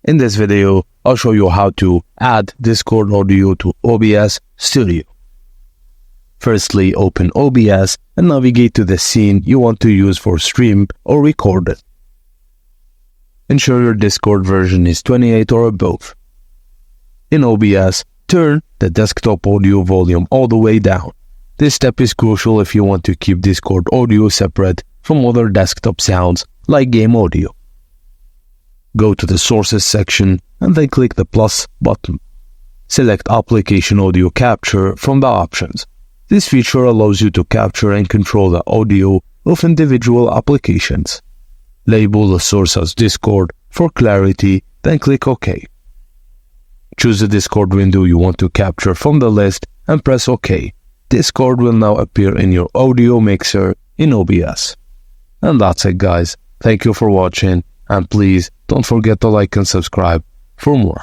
In this video, I'll show you how to add Discord audio to OBS Studio. Firstly, open OBS and navigate to the scene you want to use for stream or record it. Ensure your Discord version is 28 or above. In OBS, turn the desktop audio volume all the way down. This step is crucial if you want to keep Discord audio separate from other desktop sounds like game audio. Go to the Sources section and then click the plus button. Select Application Audio Capture from the options. This feature allows you to capture and control the audio of individual applications. Label the source as Discord for clarity, then click OK. Choose the Discord window you want to capture from the list and press OK. Discord will now appear in your audio mixer in OBS. And that's it, guys. Thank you for watching, and please don't forget to like and subscribe for more.